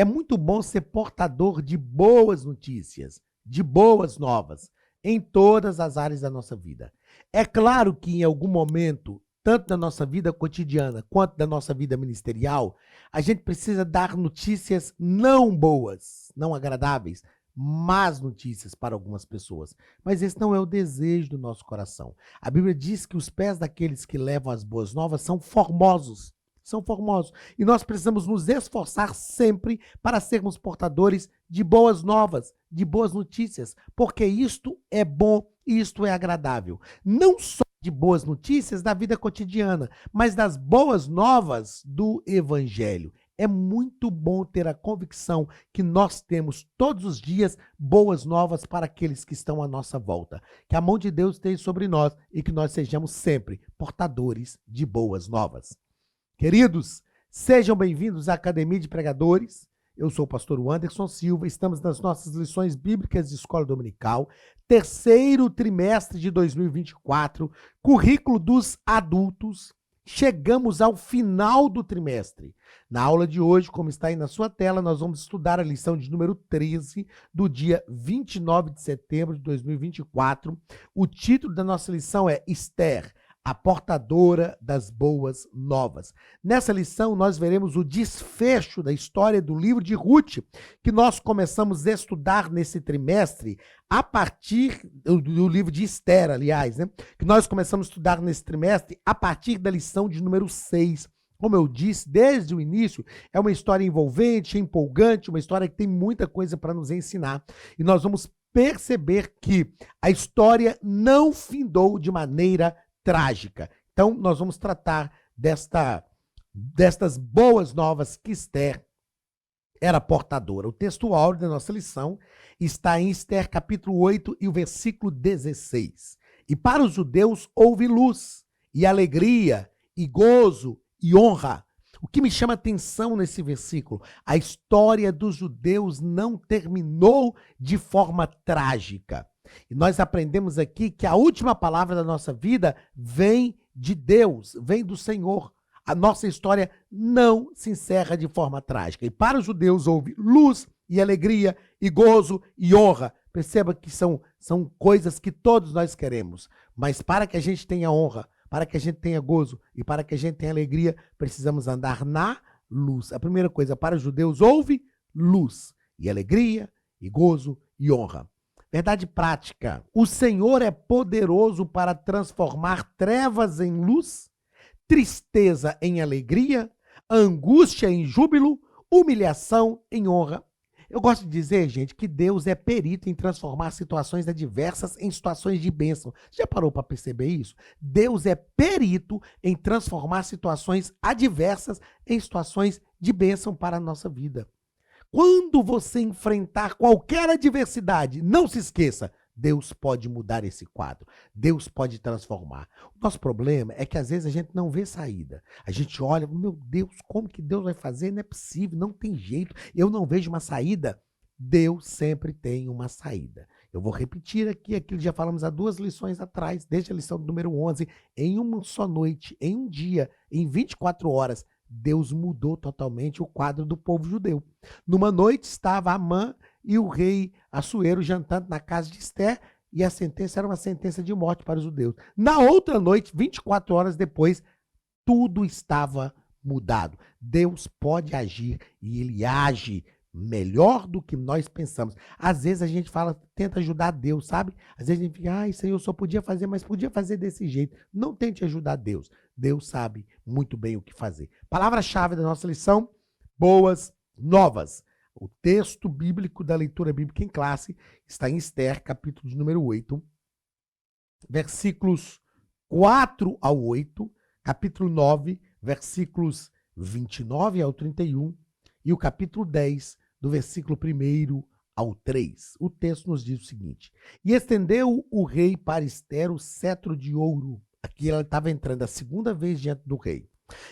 É muito bom ser portador de boas notícias, de boas novas, em todas as áreas da nossa vida. É claro que em algum momento, tanto da nossa vida cotidiana quanto da nossa vida ministerial, a gente precisa dar notícias não boas, não agradáveis, más notícias para algumas pessoas. Mas esse não é o desejo do nosso coração. A Bíblia diz que os pés daqueles que levam as boas novas são formosos. São formosos. E nós precisamos nos esforçar sempre para sermos portadores de boas novas, de boas notícias, porque isto é bom e isto é agradável. Não só de boas notícias da vida cotidiana, mas das boas novas do Evangelho. É muito bom ter a convicção que nós temos todos os dias boas novas para aqueles que estão à nossa volta. Que a mão de Deus esteja sobre nós e que nós sejamos sempre portadores de boas novas. Queridos, sejam bem-vindos à Academia de Pregadores. Eu sou o pastor Anderson Silva, estamos nas nossas lições bíblicas de escola dominical, terceiro trimestre de 2024, currículo dos adultos. Chegamos ao final do trimestre. Na aula de hoje, como está aí na sua tela, nós vamos estudar a lição de número 13, do dia 29 de setembro de 2024. O título da nossa lição é Esther, a portadora das boas novas. Nessa lição, nós veremos o desfecho da história do livro de Ruth, que nós começamos a estudar nesse trimestre, a partir do livro de Esther, aliás, né? Que nós começamos a estudar nesse trimestre a partir da lição de número 6. Como eu disse, desde o início, é uma história envolvente, empolgante, uma história que tem muita coisa para nos ensinar. E nós vamos perceber que a história não findou de maneira trágica. Então, nós vamos tratar destas boas novas que Esther era portadora. O texto áureo da nossa lição está em Esther capítulo 8 e o versículo 16. E para os judeus houve luz, e alegria, e gozo, e honra. O que me chama atenção nesse versículo, a história dos judeus não terminou de forma trágica. E nós aprendemos aqui que a última palavra da nossa vida vem de Deus, vem do Senhor. A nossa história não se encerra de forma trágica. E para os judeus houve luz e alegria e gozo e honra. Perceba que são coisas que todos nós queremos. Mas para que a gente tenha honra, para que a gente tenha gozo e para que a gente tenha alegria, precisamos andar na luz. A primeira coisa, para os judeus houve luz e alegria e gozo e honra. Verdade prática. O Senhor é poderoso para transformar trevas em luz, tristeza em alegria, angústia em júbilo, humilhação em honra. Eu gosto de dizer, gente, que Deus é perito em transformar situações adversas em situações de bênção. Já parou para perceber isso? Deus é perito em transformar situações adversas em situações de bênção para a nossa vida. Quando você enfrentar qualquer adversidade, não se esqueça, Deus pode mudar esse quadro, Deus pode transformar. O nosso problema é que às vezes a gente não vê saída. A gente olha, meu Deus, como que Deus vai fazer? Não é possível, não tem jeito, eu não vejo uma saída. Deus sempre tem uma saída. Eu vou repetir aqui aquilo que já falamos há 2 lições atrás, desde a lição número 11, em uma só noite, em um dia, em 24 horas, Deus mudou totalmente o quadro do povo judeu. Numa noite estava Amã e o rei Assuero jantando na casa de Esther e a sentença era uma sentença de morte para os judeus. Na outra noite, 24 horas depois, tudo estava mudado. Deus pode agir e ele age melhor do que nós pensamos. Às vezes a gente fala, tenta ajudar Deus, sabe? Às vezes a gente fica, isso aí eu só podia fazer, mas podia fazer desse jeito. Não tente ajudar Deus. Deus sabe muito bem o que fazer. Palavra-chave da nossa lição, boas novas. O texto bíblico da leitura bíblica em classe está em Esther, capítulo de número 8, versículos 4 ao 8, capítulo 9, versículos 29 ao 31 e o capítulo 10, do versículo 1 ao 3. O texto nos diz o seguinte: E estendeu o rei para Esther o cetro de ouro. Aqui ela estava entrando a segunda vez diante do rei.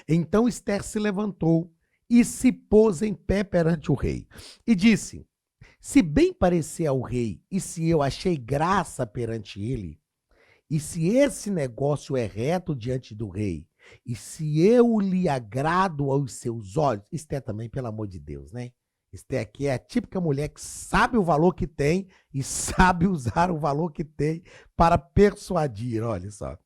Então Esther se levantou e se pôs em pé perante o rei. E disse: Se bem parecer ao rei, e se eu achei graça perante ele, e se esse negócio é reto diante do rei, e se eu lhe agrado aos seus olhos, Esther também, pelo amor de Deus, né? Esther aqui é a típica mulher que sabe o valor que tem e sabe usar o valor que tem para persuadir, olha só.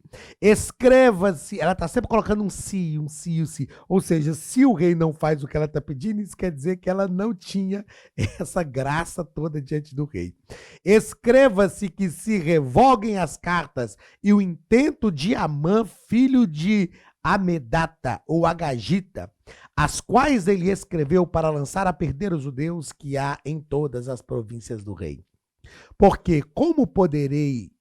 Escreva-se, ela está sempre colocando um se, um se, um se. Ou seja, se o rei não faz o que ela está pedindo, isso quer dizer que ela não tinha essa graça toda diante do rei. Escreva-se que se revoguem as cartas e o intento de Amã, filho de Amedata ou Agagita, as quais ele escreveu para lançar a perder os judeus que há em todas as províncias do rei. Porque como poderei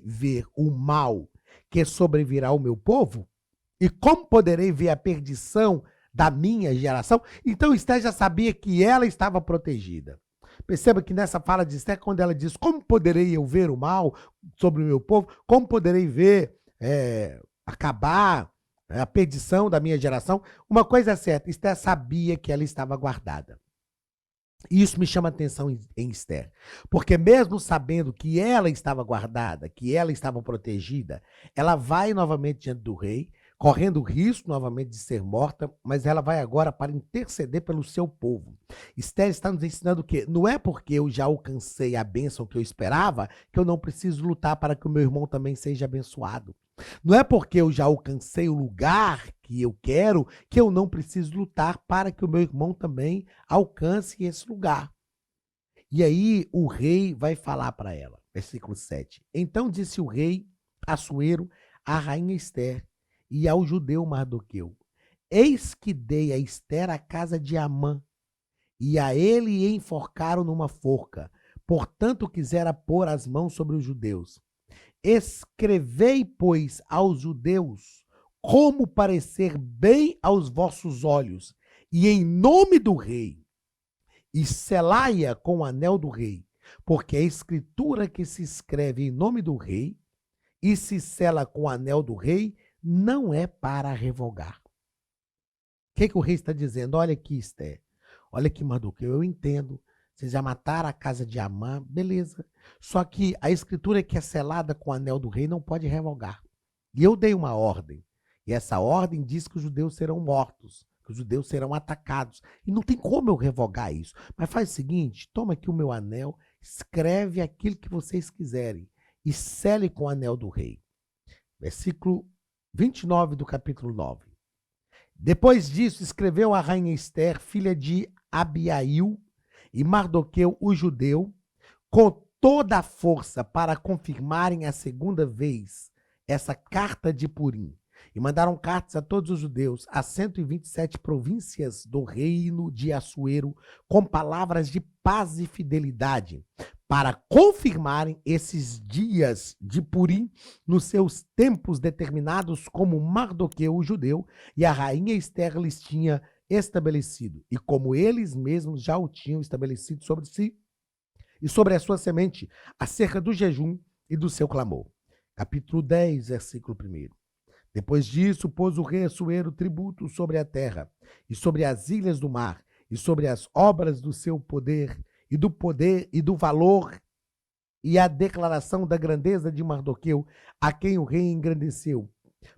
ver o mal que sobrevirá ao meu povo? E como poderei ver a perdição da minha geração? Então Esther já sabia que ela estava protegida. Perceba que nessa fala de Esther, quando ela diz, como poderei eu ver o mal sobre o meu povo? Como poderei ver acabar a perdição da minha geração? Uma coisa é certa, Esther sabia que ela estava guardada. E isso me chama a atenção em Esther, porque mesmo sabendo que ela estava guardada, que ela estava protegida, ela vai novamente diante do rei, correndo o risco novamente de ser morta, mas ela vai agora para interceder pelo seu povo. Esther está nos ensinando que não é porque eu já alcancei a bênção que eu esperava que eu não preciso lutar para que o meu irmão também seja abençoado. Não é porque eu já alcancei o lugar que eu quero que eu não preciso lutar para que o meu irmão também alcance esse lugar. E aí o rei vai falar para ela, versículo 7. Então disse o rei Assuero à rainha Esther e ao judeu Mardoqueu: eis que dei a Esther a casa de Amã, e a ele enforcaram numa forca. Portanto quisera pôr as mãos sobre os judeus. Escrevei, pois, aos judeus como parecer bem aos vossos olhos, e em nome do rei, e selai-a com o anel do rei, porque a escritura que se escreve em nome do rei e se sela com o anel do rei não é para revogar. O que o rei está dizendo? Olha aqui, Esther, olha aqui, Mardoqueu, eu entendo. Vocês já mataram a casa de Amã, beleza. Só que a escritura que é selada com o anel do rei não pode revogar. E eu dei uma ordem. E essa ordem diz que os judeus serão mortos, que os judeus serão atacados. E não tem como eu revogar isso. Mas faz o seguinte, toma aqui o meu anel, escreve aquilo que vocês quiserem e sele com o anel do rei. Versículo 29 do capítulo 9. Depois disso, escreveu a rainha Esther, filha de Abiail, e Mardoqueu, o judeu, com toda a força para confirmarem a segunda vez essa carta de Purim. E mandaram cartas a todos os judeus, a 127 províncias do reino de Assuero, com palavras de paz e fidelidade, para confirmarem esses dias de Purim nos seus tempos determinados, como Mardoqueu, o judeu, e a rainha Esther lhes tinha estabelecido, e como eles mesmos já o tinham estabelecido sobre si e sobre a sua semente, acerca do jejum e do seu clamor. Capítulo 10, versículo 1. Depois disso, pôs o rei Assuero tributo sobre a terra, e sobre as ilhas do mar, e sobre as obras do seu poder e do valor, e a declaração da grandeza de Mardoqueu, a quem o rei engrandeceu.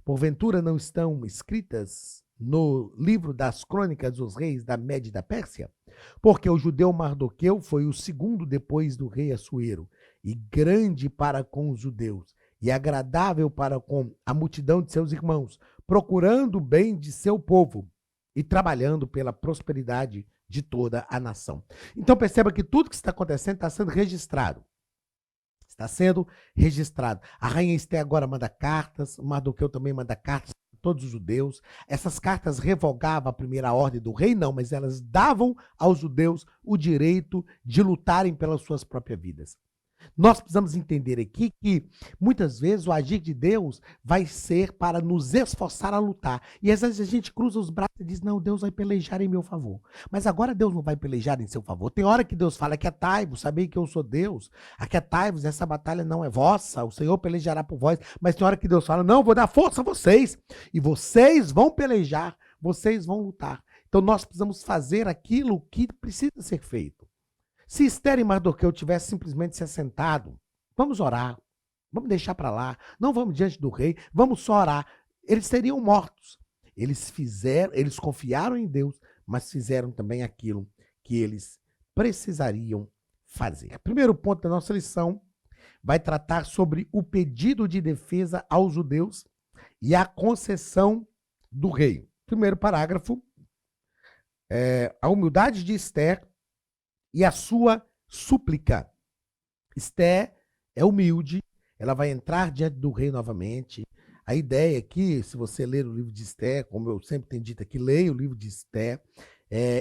Porventura não estão escritas no livro das crônicas dos reis da Média e da Pérsia? Porque o judeu Mardoqueu foi o segundo depois do rei Assuero, e grande para com os judeus, e agradável para com a multidão de seus irmãos, procurando o bem de seu povo e trabalhando pela prosperidade de toda a nação. Então perceba que tudo que está acontecendo está sendo registrado. Está sendo registrado. A rainha Esther agora manda cartas, Mardoqueu também manda cartas a todos os judeus. Essas cartas revogavam a primeira ordem do rei? Não, mas elas davam aos judeus o direito de lutarem pelas suas próprias vidas. Nós precisamos entender aqui que muitas vezes o agir de Deus vai ser para nos esforçar a lutar. E às vezes a gente cruza os braços e diz, não, Deus vai pelejar em meu favor. Mas agora Deus não vai pelejar em seu favor. Tem hora que Deus fala, aquietai-vos, sabei que eu sou Deus. Aquietai-vos, essa batalha não é vossa, o Senhor pelejará por vós. Mas tem hora que Deus fala, não, vou dar força a vocês. E vocês vão pelejar, vocês vão lutar. Então nós precisamos fazer aquilo que precisa ser feito. Se Esther e Mardoqueu tivessem simplesmente se assentado, vamos orar, vamos deixar para lá, não vamos diante do rei, vamos só orar, eles seriam mortos. Eles confiaram em Deus, mas fizeram também aquilo que eles precisariam fazer. Primeiro ponto da nossa lição vai tratar sobre o pedido de defesa aos judeus e a concessão do rei. Primeiro parágrafo, a humildade de Esther e a sua súplica. Esther é humilde, ela vai entrar diante do rei novamente. A ideia aqui, se você ler o livro de Esther, como eu sempre tenho dito aqui, leia o livro de Esther.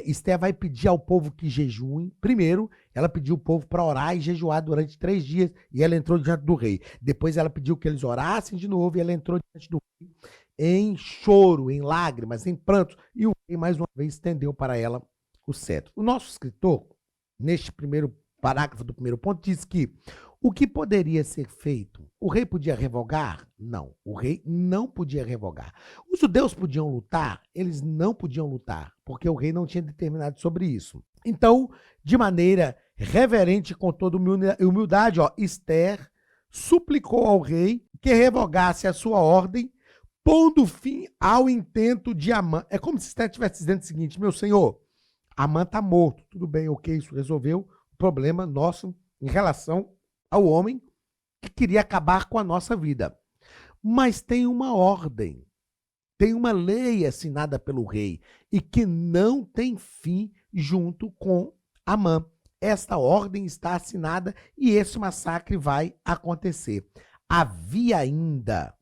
Esther vai pedir ao povo que jejuem. Primeiro, ela pediu o povo para orar e jejuar durante 3 dias e ela entrou diante do rei. Depois ela pediu que eles orassem de novo e ela entrou diante do rei em choro, em lágrimas, em prantos. E o rei, mais uma vez, estendeu para ela o cetro. O nosso escritor, neste primeiro parágrafo do primeiro ponto, diz que o que poderia ser feito? O rei podia revogar? Não, o rei não podia revogar. Os judeus podiam lutar? Eles não podiam lutar, porque o rei não tinha determinado sobre isso. Então, de maneira reverente, com toda humildade, Esther suplicou ao rei que revogasse a sua ordem, pondo fim ao intento de Amã. É como se Esther estivesse dizendo o seguinte: meu senhor, Amã está morto. Tudo bem, ok, isso resolveu o problema nosso em relação ao homem que queria acabar com a nossa vida. Mas tem uma ordem, tem uma lei assinada pelo rei e que não tem fim junto com Amã. Esta ordem está assinada e esse massacre vai acontecer. Havia ainda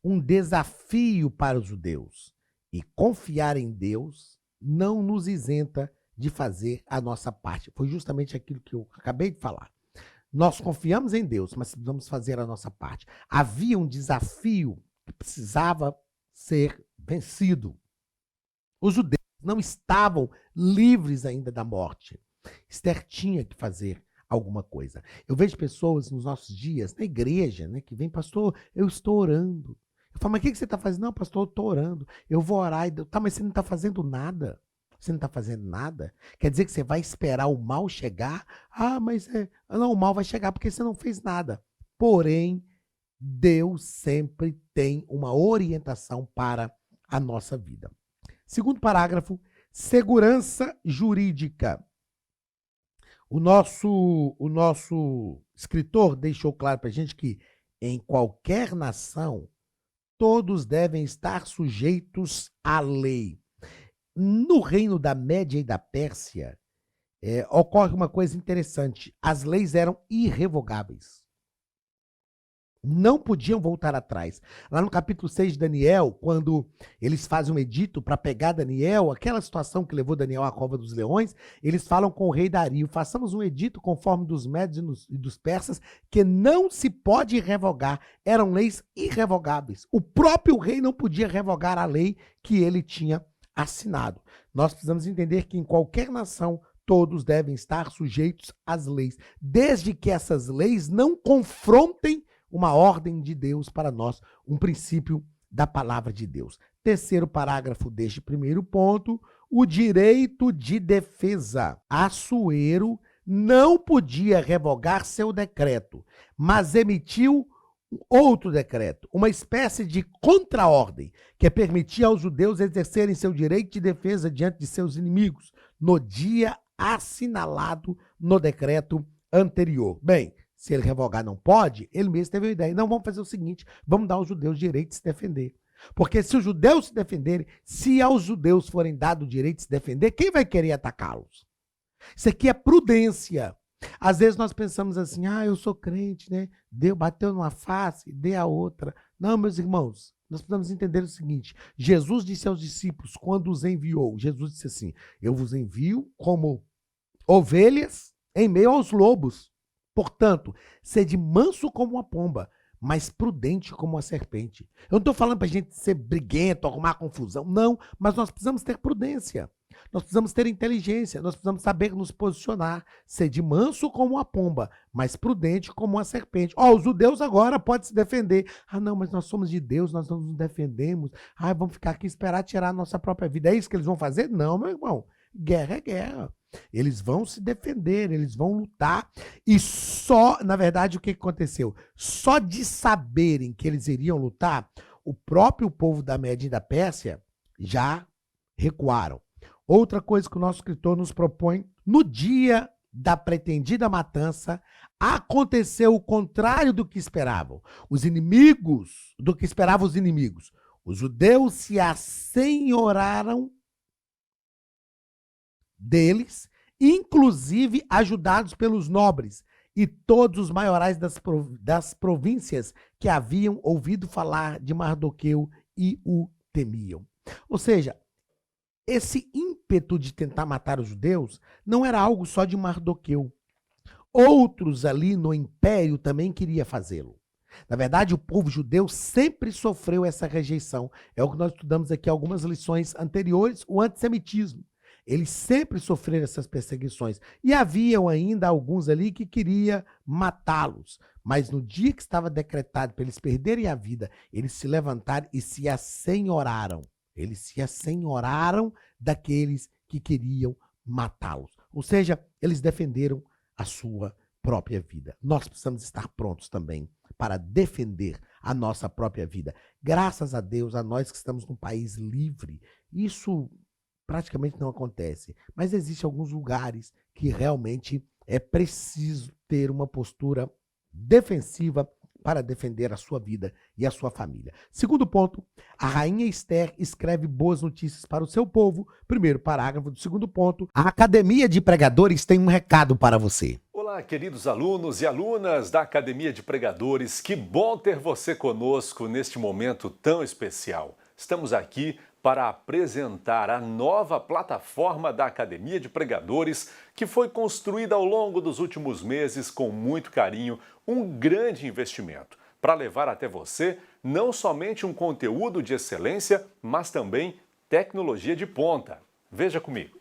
um desafio para os judeus e confiar em Deus não nos isenta de fazer a nossa parte. Foi justamente aquilo que eu acabei de falar. Nós confiamos em Deus, mas precisamos fazer a nossa parte. Havia um desafio que precisava ser vencido. Os judeus não estavam livres ainda da morte. Esther tinha que fazer alguma coisa. Eu vejo pessoas nos nossos dias, na igreja, né, que vem, pastor, eu estou orando. Eu falo, mas o que você está fazendo? Não, pastor, eu estou orando. Eu vou orar. Tá, mas você não está fazendo nada. Você não está fazendo nada? Quer dizer que você vai esperar o mal chegar? Ah, mas não, o mal vai chegar porque você não fez nada. Porém, Deus sempre tem uma orientação para a nossa vida. Segundo parágrafo, segurança jurídica. O nosso escritor deixou claro para a gente que em qualquer nação, todos devem estar sujeitos à lei. No reino da Média e da Pérsia, ocorre uma coisa interessante. As leis eram irrevogáveis. Não podiam voltar atrás. Lá no capítulo 6 de Daniel, quando eles fazem um edito para pegar Daniel, aquela situação que levou Daniel à cova dos leões, eles falam com o rei Dario, façamos um edito conforme dos médios e dos persas, que não se pode revogar. Eram leis irrevogáveis. O próprio rei não podia revogar a lei que ele tinha assinado. Nós precisamos entender que em qualquer nação, todos devem estar sujeitos às leis, desde que essas leis não confrontem uma ordem de Deus para nós, um princípio da palavra de Deus. Terceiro parágrafo deste primeiro ponto, o direito de defesa. Assuero não podia revogar seu decreto, mas emitiu outro decreto, uma espécie de contraordem que permitia aos judeus exercerem seu direito de defesa diante de seus inimigos no dia assinalado no decreto anterior. Bem, se ele revogar não pode, ele mesmo teve a ideia. Não, vamos fazer o seguinte, vamos dar aos judeus o direito de se defender. Porque se os judeus se defenderem, se aos judeus forem dado o direito de se defender, quem vai querer atacá-los? Isso aqui é prudência. Às vezes nós pensamos assim, eu sou crente, né? Deus bateu numa face, dê a outra. Não, meus irmãos, nós precisamos entender o seguinte, Jesus disse aos discípulos, quando os enviou, Jesus disse assim, eu vos envio como ovelhas em meio aos lobos. Portanto, sede manso como uma pomba, mas prudente como uma serpente. Eu não estou falando para a gente ser briguento, arrumar confusão, não, mas nós precisamos ter prudência, nós precisamos ter inteligência, nós precisamos saber nos posicionar, sede manso como uma pomba, mas prudente como uma serpente. Os judeus agora podem se defender. Não, mas nós somos de Deus, nós não nos defendemos. Vamos ficar aqui e esperar tirar a nossa própria vida. É isso que eles vão fazer? Não, meu irmão. Guerra é guerra. Eles vão se defender, eles vão lutar e só, na verdade, o que aconteceu? Só de saberem que eles iriam lutar, o próprio povo da Média e da Pérsia já recuaram. Outra coisa que o nosso escritor nos propõe, no dia da pretendida matança, aconteceu o contrário do que esperavam. Os inimigos, do que esperavam os inimigos. Os judeus se assenhoraram deles, inclusive ajudados pelos nobres e todos os maiorais das províncias que haviam ouvido falar de Mardoqueu e o temiam. Ou seja, esse ímpeto de tentar matar os judeus não era algo só de Mardoqueu. Outros ali no império também queriam fazê-lo. Na verdade, o povo judeu sempre sofreu essa rejeição. É o que nós estudamos aqui em algumas lições anteriores, o antissemitismo. Eles sempre sofreram essas perseguições. E haviam ainda alguns ali que queriam matá-los. Mas no dia que estava decretado para eles perderem a vida, eles se levantaram e se assenhoraram. Eles se assenhoraram daqueles que queriam matá-los. Ou seja, eles defenderam a sua própria vida. Nós precisamos estar prontos também para defender a nossa própria vida. Graças a Deus, a nós que estamos num país livre, isso praticamente não acontece. Mas existem alguns lugares que realmente é preciso ter uma postura defensiva para defender a sua vida e a sua família. Segundo ponto, a rainha Esther escreve boas notícias para o seu povo. Primeiro parágrafo do segundo ponto, a Academia de Pregadores tem um recado para você. Olá, queridos alunos e alunas da Academia de Pregadores, que bom ter você conosco neste momento tão especial. Estamos aqui para apresentar a nova plataforma da Academia de Pregadores, que foi construída ao longo dos últimos meses com muito carinho, um grande investimento, para levar até você não somente um conteúdo de excelência, mas também tecnologia de ponta. Veja comigo.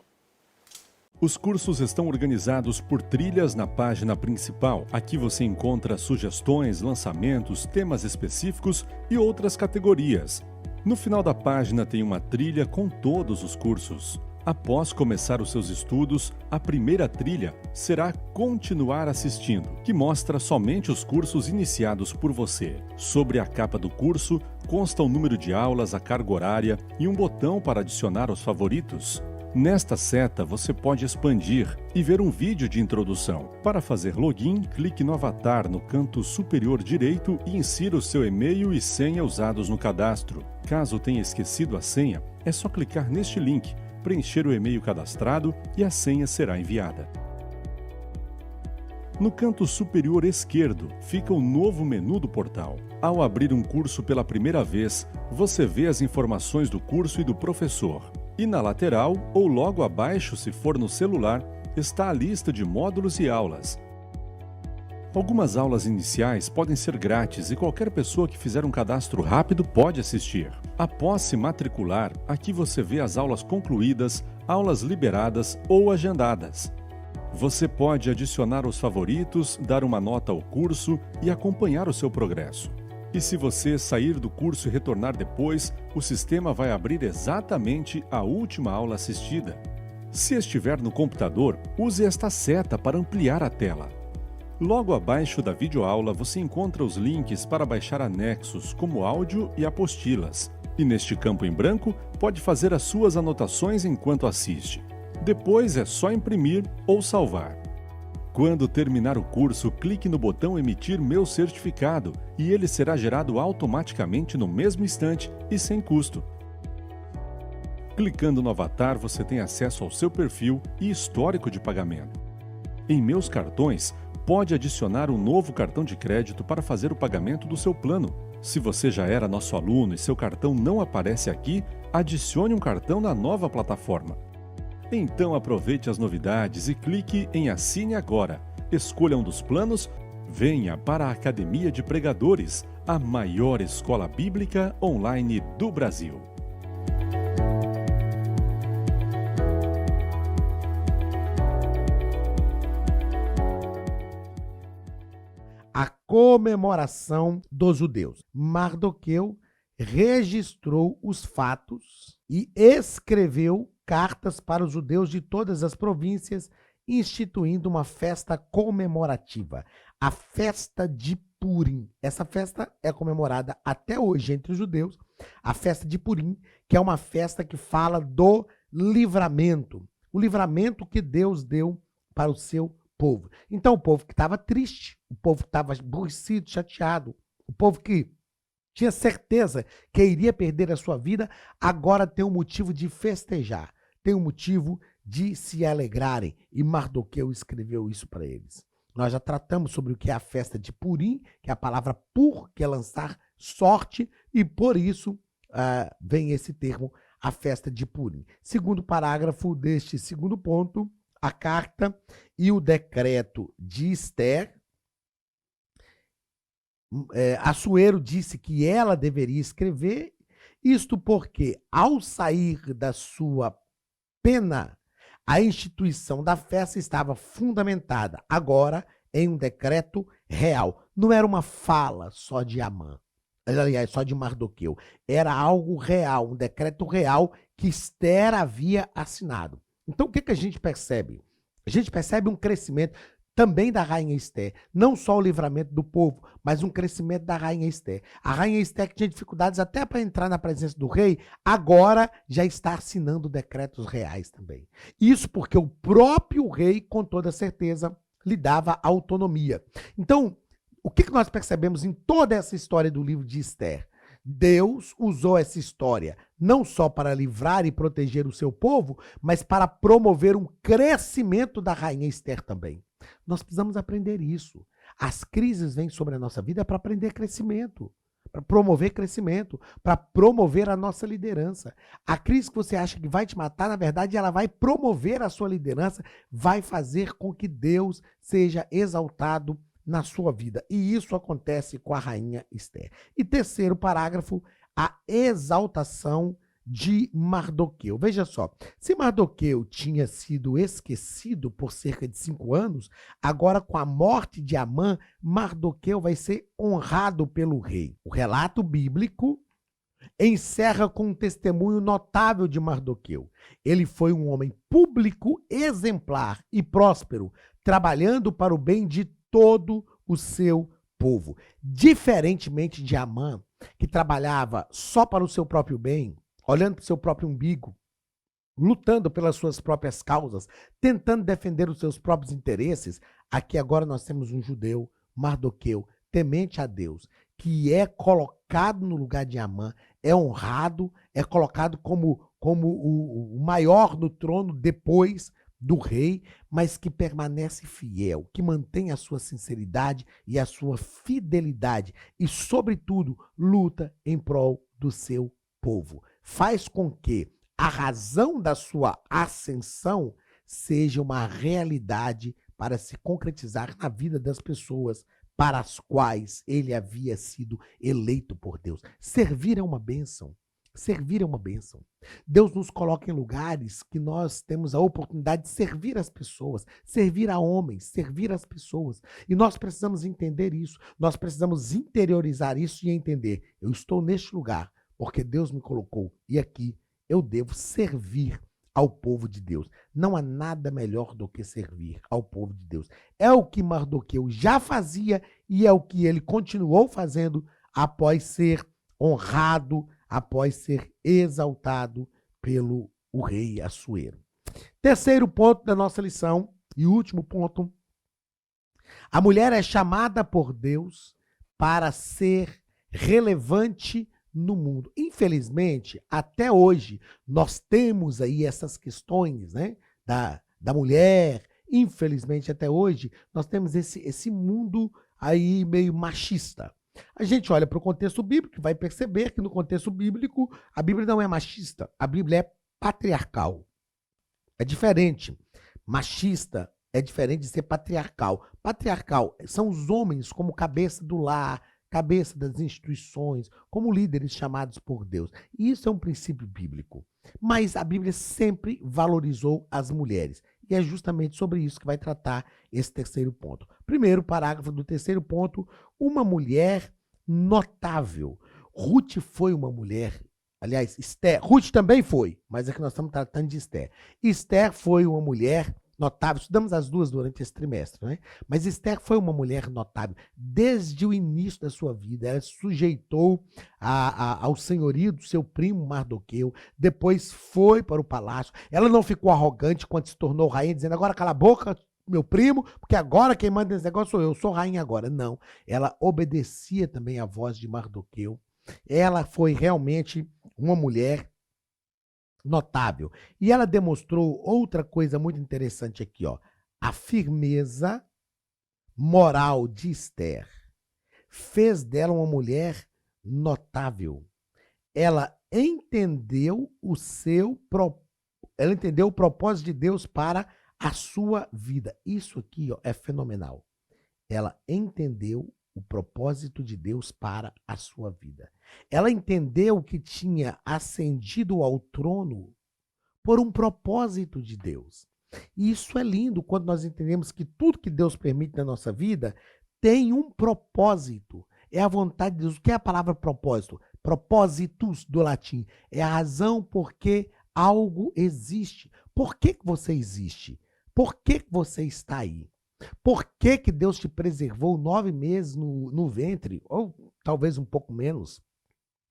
Os cursos estão organizados por trilhas na página principal. Aqui você encontra sugestões, lançamentos, temas específicos e outras categorias. No final da página tem uma trilha com todos os cursos. Após começar os seus estudos, a primeira trilha será Continuar assistindo, que mostra somente os cursos iniciados por você. Sobre a capa do curso, consta o número de aulas, a carga horária e um botão para adicionar aos favoritos. Nesta seta, você pode expandir e ver um vídeo de introdução. Para fazer login, clique no avatar no canto superior direito e insira o seu e-mail e senha usados no cadastro. Caso tenha esquecido a senha, é só clicar neste link, preencher o e-mail cadastrado e a senha será enviada. No canto superior esquerdo fica o novo menu do portal. Ao abrir um curso pela primeira vez, você vê as informações do curso e do professor. E na lateral, ou logo abaixo, se for no celular, está a lista de módulos e aulas. Algumas aulas iniciais podem ser grátis e qualquer pessoa que fizer um cadastro rápido pode assistir. Após se matricular, aqui você vê as aulas concluídas, aulas liberadas ou agendadas. Você pode adicionar os favoritos, dar uma nota ao curso e acompanhar o seu progresso. E se você sair do curso e retornar depois, o sistema vai abrir exatamente a última aula assistida. Se estiver no computador, use esta seta para ampliar a tela. Logo abaixo da videoaula você encontra os links para baixar anexos, como áudio e apostilas. E neste campo em branco, pode fazer as suas anotações enquanto assiste. Depois é só imprimir ou salvar. Quando terminar o curso, clique no botão Emitir meu certificado e ele será gerado automaticamente no mesmo instante e sem custo. Clicando no avatar, você tem acesso ao seu perfil e histórico de pagamento. Em Meus Cartões, pode adicionar um novo cartão de crédito para fazer o pagamento do seu plano. Se você já era nosso aluno e seu cartão não aparece aqui, adicione um cartão na nova plataforma. Então aproveite as novidades e clique em Assine Agora. Escolha um dos planos, venha para a Academia de Pregadores, a maior escola bíblica online do Brasil. A comemoração dos judeus. Mardoqueu registrou os fatos e escreveu cartas para os judeus de todas as províncias, instituindo uma festa comemorativa, a festa de Purim. Essa festa é comemorada até hoje entre os judeus, a festa de Purim, que é uma festa que fala do livramento. O livramento que Deus deu para o seu povo. Então, o povo que estava triste, o povo que estava aborrecido, chateado, o povo que tinha certeza que iria perder a sua vida, agora tem um motivo de festejar, tem um motivo de se alegrarem. E Mardoqueu escreveu isso para eles. Nós já tratamos sobre o que é a festa de Purim, que é a palavra pur, que é lançar sorte, e por isso vem esse termo, a festa de Purim. Segundo parágrafo deste segundo ponto, a carta e o decreto de Esther. Assuero disse que ela deveria escrever, isto porque, ao sair da sua pena, a instituição da festa estava fundamentada, agora, em um decreto real. Não era uma fala só de Amã, aliás, só de Mardoqueu. Era algo real, um decreto real que Esther havia assinado. Então, o que a gente percebe? A gente percebe um crescimento também da rainha Esther. Não só o livramento do povo, mas um crescimento da rainha Esther. A rainha Esther, que tinha dificuldades até para entrar na presença do rei, agora já está assinando decretos reais também. Isso porque o próprio rei, com toda certeza, lhe dava autonomia. Então, o que nós percebemos em toda essa história do livro de Esther? Deus usou essa história não só para livrar e proteger o seu povo, mas para promover um crescimento da rainha Esther também. Nós precisamos aprender isso. As crises vêm sobre a nossa vida para aprender crescimento, para promover crescimento, para promover a nossa liderança. A crise que você acha que vai te matar, na verdade, ela vai promover a sua liderança, vai fazer com que Deus seja exaltado na sua vida. E isso acontece com a rainha Esther. E terceiro parágrafo, a exaltação de Mardoqueu. Veja só, se Mardoqueu tinha sido esquecido por cerca de 5 anos, agora com a morte de Amã, Mardoqueu vai ser honrado pelo rei. O relato bíblico encerra com um testemunho notável de Mardoqueu. Ele foi um homem público, exemplar e próspero, trabalhando para o bem de todo o seu povo. Diferentemente de Amã, que trabalhava só para o seu próprio bem, olhando para o seu próprio umbigo, lutando pelas suas próprias causas, tentando defender os seus próprios interesses, aqui agora nós temos um judeu, Mardoqueu, temente a Deus, que é colocado no lugar de Amã, é honrado, é colocado como o maior no trono depois do rei, mas que permanece fiel, que mantém a sua sinceridade e a sua fidelidade e, sobretudo, luta em prol do seu povo. Faz com que a razão da sua ascensão seja uma realidade para se concretizar na vida das pessoas para as quais ele havia sido eleito por Deus. Servir é uma bênção. Servir é uma bênção. Deus nos coloca em lugares que nós temos a oportunidade de servir as pessoas, servir a homens, servir as pessoas. E nós precisamos entender isso, nós precisamos interiorizar isso e entender. Eu estou neste lugar porque Deus me colocou e aqui eu devo servir ao povo de Deus. Não há nada melhor do que servir ao povo de Deus. É o que Mardoqueu já fazia e é o que ele continuou fazendo após ser honrado, após ser exaltado pelo rei Assuero. Terceiro ponto da nossa lição e último ponto. A mulher é chamada por Deus para ser relevante no mundo. Infelizmente, até hoje, nós temos aí essas questões, né, da mulher. Infelizmente, até hoje, nós temos esse mundo aí meio machista. A gente olha para o contexto bíblico e vai perceber que no contexto bíblico a Bíblia não é machista, a Bíblia é patriarcal. É diferente. Machista é diferente de ser patriarcal. Patriarcal são os homens como cabeça do lar, cabeça das instituições, como líderes chamados por Deus. E isso é um princípio bíblico. Mas a Bíblia sempre valorizou as mulheres. E é justamente sobre isso que vai tratar esse terceiro ponto. Primeiro parágrafo do terceiro ponto, uma mulher notável. Ruth foi uma mulher, aliás, Esther, Ruth também foi, mas é que nós estamos tratando de Esther. Esther foi uma mulher notável. Estudamos as duas durante esse trimestre, né? Mas Esther foi uma mulher notável. Desde o início da sua vida, ela se sujeitou ao senhorio do seu primo Mardoqueu, depois foi para o palácio. Ela não ficou arrogante quando se tornou rainha, dizendo, agora cala a boca, meu primo, porque agora quem manda nesse negócio sou eu rainha agora. Não, ela obedecia também à voz de Mardoqueu. Ela foi realmente uma mulher notável. E ela demonstrou outra coisa muito interessante aqui, ó. A firmeza moral de Esther fez dela uma mulher notável. Ela entendeu ela entendeu o propósito de Deus para a sua vida. Isso aqui, ó, é fenomenal. Ela entendeu o propósito de Deus para a sua vida. Ela entendeu que tinha ascendido ao trono por um propósito de Deus. E isso é lindo quando nós entendemos que tudo que Deus permite na nossa vida tem um propósito. É a vontade de Deus. O que é a palavra propósito? Propósitus, do latim. É a razão por que algo existe. Por que você existe? Por que você está aí? Por que Deus te preservou 9 meses no ventre? Ou talvez um pouco menos.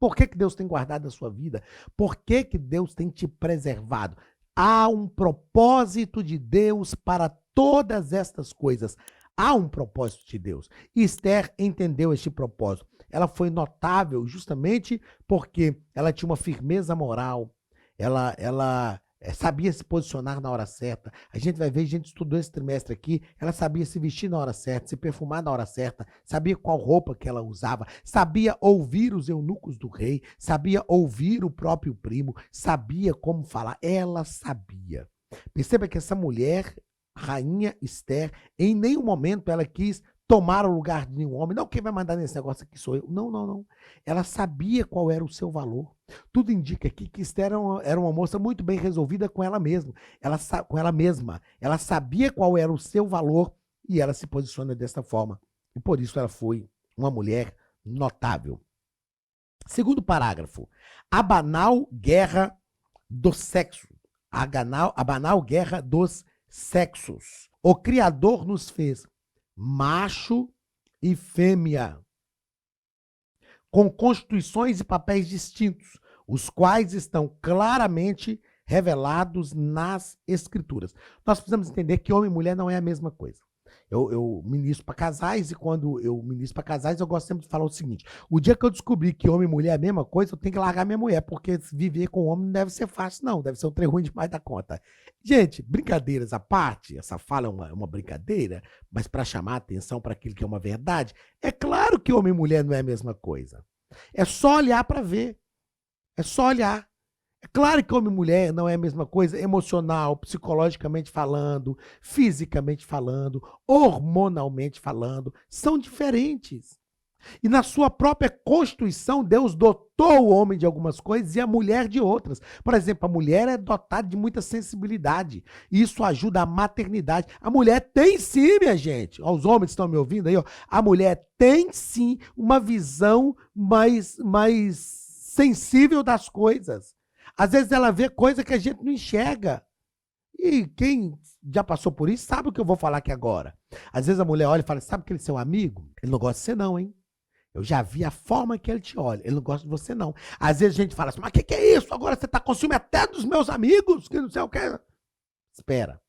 Por que Deus tem guardado a sua vida? Por que Deus tem te preservado? Há um propósito de Deus para todas estas coisas. Há um propósito de Deus. E Esther entendeu este propósito. Ela foi notável justamente porque ela tinha uma firmeza moral. Ela sabia se posicionar na hora certa. A gente vai ver, a gente estudou esse trimestre aqui, ela sabia se vestir na hora certa, se perfumar na hora certa, sabia qual roupa que ela usava, sabia ouvir os eunucos do rei, sabia ouvir o próprio primo, sabia como falar. Ela sabia. Perceba que essa mulher, rainha Esther, em nenhum momento ela quis tomar o lugar de nenhum homem. Não, quem vai mandar nesse negócio aqui sou eu. Não, não, não. Ela sabia qual era o seu valor. Tudo indica aqui que Esther era uma moça muito bem resolvida com ela mesma. Com ela mesma. Ela sabia qual era o seu valor e ela se posiciona dessa forma. E por isso ela foi uma mulher notável. Segundo parágrafo. A banal guerra do sexo. A banal guerra dos sexos. O Criador nos fez macho e fêmea, com constituições e papéis distintos, os quais estão claramente revelados nas Escrituras. Nós precisamos entender que homem e mulher não é a mesma coisa. Eu ministro para casais e quando eu ministro para casais eu gosto sempre de falar o seguinte, o dia que eu descobri que homem e mulher é a mesma coisa, eu tenho que largar minha mulher, porque viver com homem não deve ser fácil não, deve ser um trem ruim demais da conta. Gente, brincadeiras à parte, essa fala é uma brincadeira, mas para chamar a atenção para aquilo que é uma verdade, é claro que homem e mulher não é a mesma coisa. É só olhar para ver, é só olhar. É claro que homem e mulher não é a mesma coisa, emocional, psicologicamente falando, fisicamente falando, hormonalmente falando, são diferentes. E na sua própria constituição, Deus dotou o homem de algumas coisas e a mulher de outras. Por exemplo, a mulher é dotada de muita sensibilidade. E isso ajuda a maternidade. A mulher tem sim, minha gente. Os homens estão me ouvindo aí, ó. A mulher tem sim uma visão mais sensível das coisas. Às vezes ela vê coisa que a gente não enxerga. E quem já passou por isso sabe o que eu vou falar aqui agora. Às vezes a mulher olha e fala, sabe aquele seu amigo? Ele não gosta de você não, hein? Eu já vi a forma que ele te olha. Ele não gosta de você não. Às vezes a gente fala assim, mas o que é isso? Agora você está com ciúme até dos meus amigos? Que não sei o que. Espera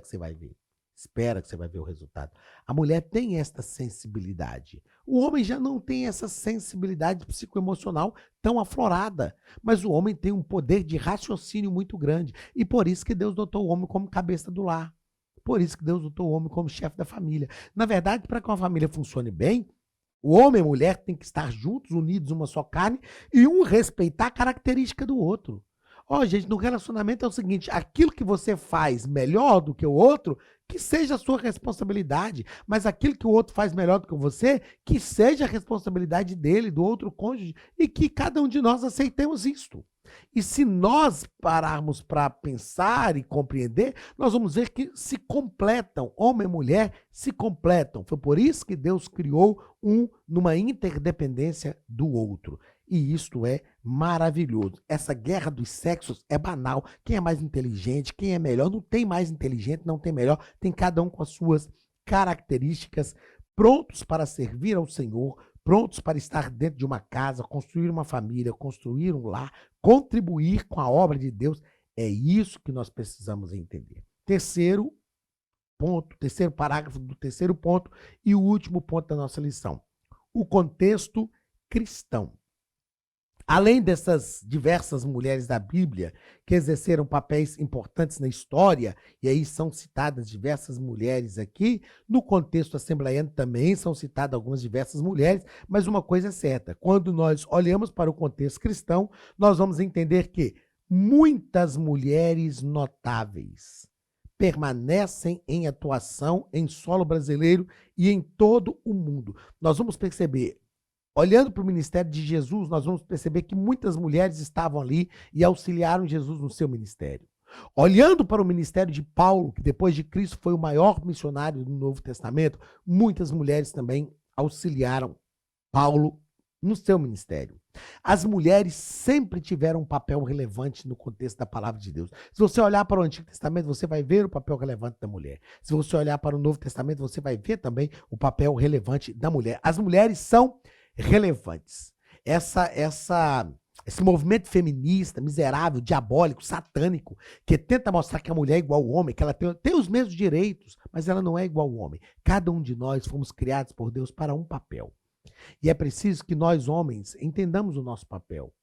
que você vai ver. Espera que você vai ver o resultado. A mulher tem esta sensibilidade. O homem já não tem essa sensibilidade psicoemocional tão aflorada. Mas o homem tem um poder de raciocínio muito grande. E por isso que Deus dotou o homem como cabeça do lar. Por isso que Deus dotou o homem como chefe da família. Na verdade, para que uma família funcione bem, o homem e a mulher têm que estar juntos, unidos, uma só carne, e um respeitar a característica do outro. Ó, gente, no relacionamento é o seguinte, aquilo que você faz melhor do que o outro, que seja a sua responsabilidade, mas aquilo que o outro faz melhor do que você, que seja a responsabilidade dele, do outro cônjuge, e que cada um de nós aceitemos isto. E se nós pararmos para pensar e compreender, nós vamos ver que se completam, homem e mulher se completam. Foi por isso que Deus criou um numa interdependência do outro. E isto é maravilhoso. Essa guerra dos sexos é banal. Quem é mais inteligente, quem é melhor, não tem mais inteligente, não tem melhor, tem cada um com as suas características, prontos para servir ao Senhor, prontos para estar dentro de uma casa, construir uma família, construir um lar, contribuir com a obra de Deus. É isso que nós precisamos entender. Terceiro ponto, terceiro parágrafo do terceiro ponto e o último ponto da nossa lição. O contexto cristão. Além dessas diversas mulheres da Bíblia que exerceram papéis importantes na história, e aí são citadas diversas mulheres aqui, no contexto assembleiano também são citadas algumas diversas mulheres, mas uma coisa é certa, quando nós olhamos para o contexto cristão, nós vamos entender que muitas mulheres notáveis permanecem em atuação em solo brasileiro e em todo o mundo. Nós vamos perceber, olhando para o ministério de Jesus, nós vamos perceber que muitas mulheres estavam ali e auxiliaram Jesus no seu ministério. Olhando para o ministério de Paulo, que depois de Cristo foi o maior missionário do Novo Testamento, muitas mulheres também auxiliaram Paulo no seu ministério. As mulheres sempre tiveram um papel relevante no contexto da palavra de Deus. Se você olhar para o Antigo Testamento, você vai ver o papel relevante da mulher. Se você olhar para o Novo Testamento, você vai ver também o papel relevante da mulher. As mulheres são relevantes. Esse movimento feminista, miserável, diabólico, satânico, que tenta mostrar que a mulher é igual ao homem, que ela tem os mesmos direitos, mas ela não é igual ao homem. Cada um de nós fomos criados por Deus para um papel. E é preciso que nós, homens, entendamos o nosso papel.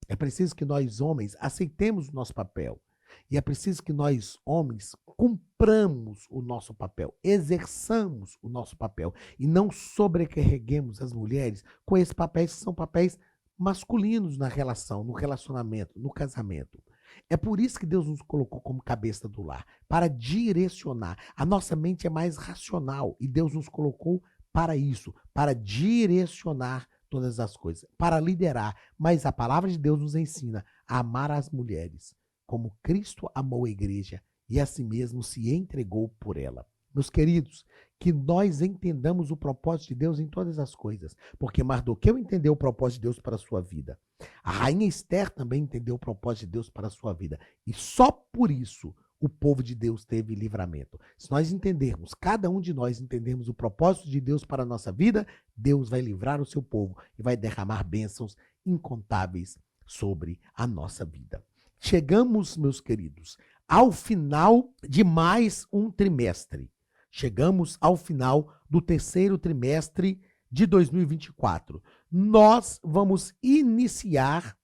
É preciso que nós, homens, aceitemos o nosso papel. E é preciso que nós, homens, cumpramos o nosso papel, exerçamos o nosso papel e não sobrecarreguemos as mulheres com esses papéis que são papéis masculinos na relação, no relacionamento, no casamento. É por isso que Deus nos colocou como cabeça do lar, para direcionar. A nossa mente é mais racional e Deus nos colocou para isso, para direcionar todas as coisas, para liderar. Mas a palavra de Deus nos ensina a amar as mulheres, como Cristo amou a igreja e a si mesmo se entregou por ela. Meus queridos, que nós entendamos o propósito de Deus em todas as coisas, porque Mardoqueu entendeu o propósito de Deus para a sua vida. A rainha Esther também entendeu o propósito de Deus para a sua vida. E só por isso o povo de Deus teve livramento. Se nós entendermos, cada um de nós entendermos o propósito de Deus para a nossa vida, Deus vai livrar o seu povo e vai derramar bênçãos incontáveis sobre a nossa vida. Chegamos, meus queridos, ao final de mais um trimestre. Chegamos ao final do terceiro trimestre de 2024. Nós vamos iniciar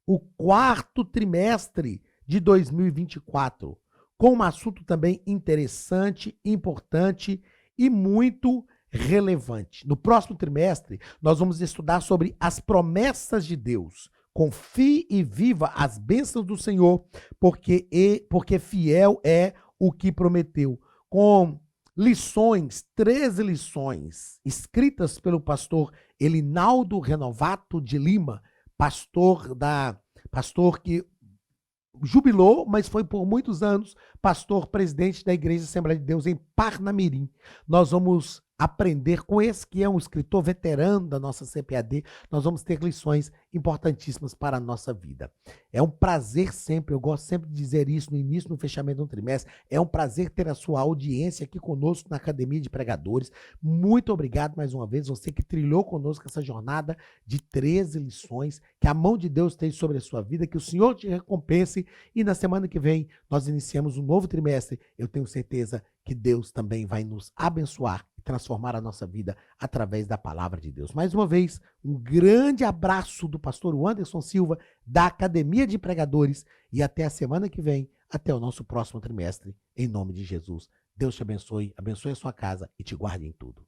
o quarto trimestre de 2024 com um assunto também interessante, importante e muito relevante. No próximo trimestre, nós vamos estudar sobre as promessas de Deus. Confie e viva as bênçãos do Senhor, porque fiel é o que prometeu. Com lições, 13 lições, escritas pelo pastor Elinaldo Renovato de Lima, pastor que jubilou, mas foi por muitos anos pastor presidente da Igreja Assembleia de Deus em Parnamirim. Nós vamos aprender com esse que é um escritor veterano da nossa CPAD, nós vamos ter lições importantíssimas para a nossa vida. É um prazer sempre, eu gosto sempre de dizer isso no início, no fechamento de um trimestre, é um prazer ter a sua audiência aqui conosco na Academia de Pregadores. Muito obrigado mais uma vez, você que trilhou conosco essa jornada de 13 lições, que a mão de Deus esteja sobre a sua vida, que o Senhor te recompense e na semana que vem nós iniciamos um novo trimestre. Eu tenho certeza que Deus também vai nos abençoar e transformar a nossa vida através da palavra de Deus. Mais uma vez, um grande abraço do pastor Anderson Silva, da Academia de Pregadores, e até a semana que vem, até o nosso próximo trimestre, em nome de Jesus. Deus te abençoe, abençoe a sua casa e te guarde em tudo.